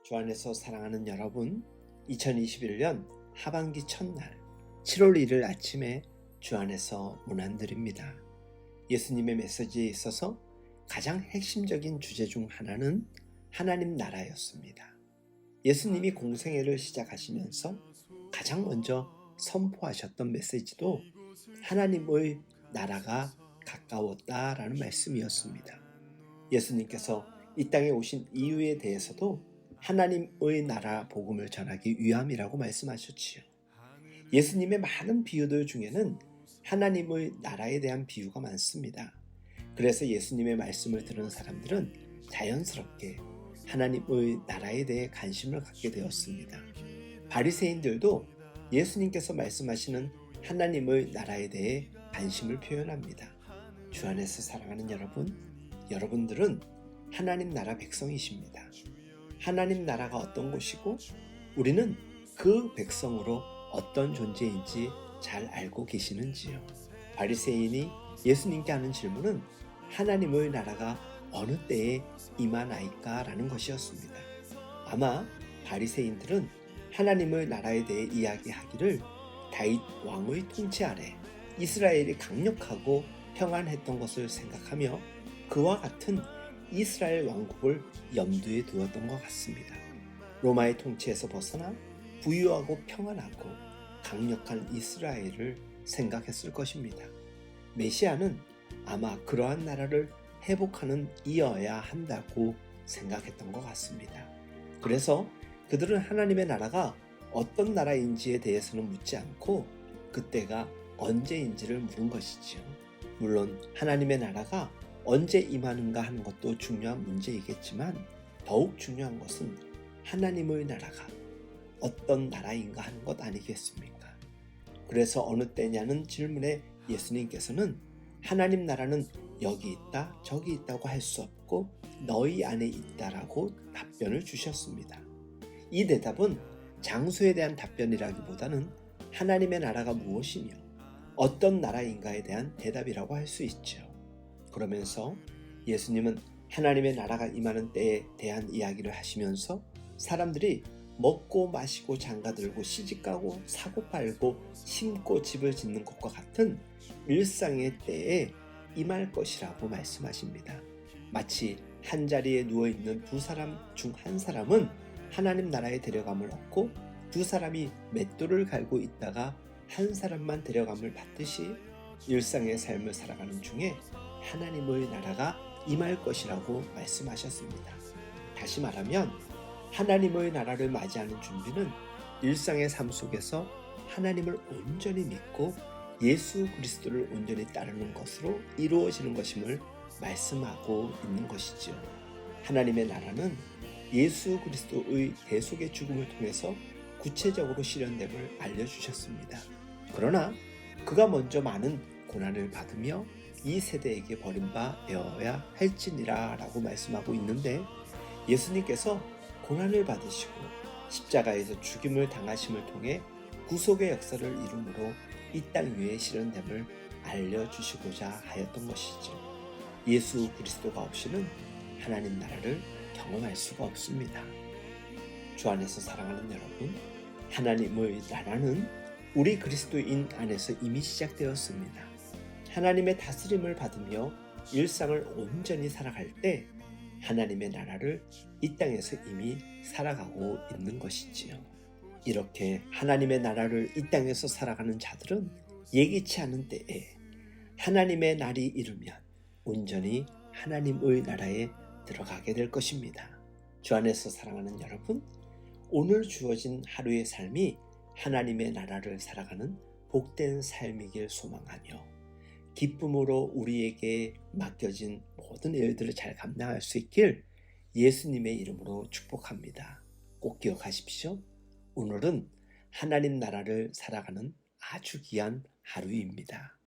주 안에서 사랑하는 여러분, 2021년 하반기 첫날 7월 1일 아침에 주 안에서 문안드립니다. 예수님의 메시지에 있어서 가장 핵심적인 주제 중 하나는 하나님 나라였습니다. 예수님이 공생애를 시작하시면서 가장 먼저 선포하셨던 메시지도 하나님의 나라가 가까웠다라는 말씀이었습니다. 예수님께서 이 땅에 오신 이유에 대해서도 하나님의 나라 복음을 전하기 위함이라고 말씀하셨지요. 예수님의 많은 비유들 중에는 하나님의 나라에 대한 비유가 많습니다. 그래서 예수님의 말씀을 들은 사람들은 자연스럽게 하나님의 나라에 대해 관심을 갖게 되었습니다. 바리새인들도 예수님께서 말씀하시는 하나님의 나라에 대해 관심을 표현합니다. 주 안에서 사랑하는 여러분들은 하나님 나라 백성이십니다. 하나님 나라가 어떤 곳이고 우리는 그 백성으로 어떤 존재인지 잘 알고 계시는지요? 바리새인이 예수님께 하는 질문은 하나님의 나라가 어느 때에 임하나이까 라는 것이었습니다. 아마 바리새인들은 하나님의 나라에 대해 이야기하기를 다윗 왕의 통치 아래 이스라엘이 강력하고 평안했던 것을 생각하며 그와 같은 이스라엘 왕국을 염두에 두었던 것 같습니다. 로마의 통치에서 벗어나 부유하고 평안하고 강력한 이스라엘을 생각했을 것입니다. 메시아는 아마 그러한 나라를 회복하는 이어야 한다고 생각했던 것 같습니다. 그래서 그들은 하나님의 나라가 어떤 나라인지에 대해서는 묻지 않고 그때가 언제인지를 물은 것이지요. 물론 하나님의 나라가 언제 임하는가 하는 것도 중요한 문제이겠지만 더욱 중요한 것은 하나님의 나라가 어떤 나라인가 하는 것 아니겠습니까? 그래서 어느 때냐는 질문에 예수님께서는 하나님 나라는 여기 있다 저기 있다고 할 수 없고 너희 안에 있다라고 답변을 주셨습니다. 이 대답은 장소에 대한 답변이라기보다는 하나님의 나라가 무엇이며 어떤 나라인가에 대한 대답이라고 할 수 있죠. 그러면서 예수님은 하나님의 나라가 임하는 때에 대한 이야기를 하시면서 사람들이 먹고 마시고 장가들고 시집가고 사고 팔고 심고 집을 짓는 것과 같은 일상의 때에 임할 것이라고 말씀하십니다. 마치 한 자리에 누워있는 두 사람 중 한 사람은 하나님 나라의 데려감을 얻고 두 사람이 맷돌을 갈고 있다가 한 사람만 데려감을 받듯이 일상의 삶을 살아가는 중에 하나님의 나라가 임할 것이라고 말씀하셨습니다. 다시 말하면 하나님의 나라를 맞이하는 준비는 일상의 삶 속에서 하나님을 온전히 믿고 예수 그리스도를 온전히 따르는 것으로 이루어지는 것임을 말씀하고 있는 것이지요. 하나님의 나라는 예수 그리스도의 대속의 죽음을 통해서 구체적으로 실현됨을 알려주셨습니다. 그러나 그가 먼저 많은 고난을 받으며 이 세대에게 버림받아야 할지니라 라고 말씀하고 있는데 예수님께서 고난을 받으시고 십자가에서 죽임을 당하심을 통해 구속의 역사를 이루므로 이 땅 위에 실현됨을 알려주시고자 하였던 것이죠. 예수 그리스도가 없이는 하나님 나라를 경험할 수가 없습니다. 주 안에서 사랑하는 여러분, 하나님의 나라는 우리 그리스도인 안에서 이미 시작되었습니다. 하나님의 다스림을 받으며 일상을 온전히 살아갈 때 하나님의 나라를 이 땅에서 이미 살아가고 있는 것이지요. 이렇게 하나님의 나라를 이 땅에서 살아가는 자들은 예기치 않은 때에 하나님의 날이 이르면 온전히 하나님의 나라에 들어가게 될 것입니다. 주 안에서 사랑하는 여러분, 오늘 주어진 하루의 삶이 하나님의 나라를 살아가는 복된 삶이길 소망하며 기쁨으로 우리에게 맡겨진 모든 일들을 잘 감당할 수 있길 예수님의 이름으로 축복합니다. 꼭 기억하십시오. 오늘은 하나님 나라를 살아가는 아주 귀한 하루입니다.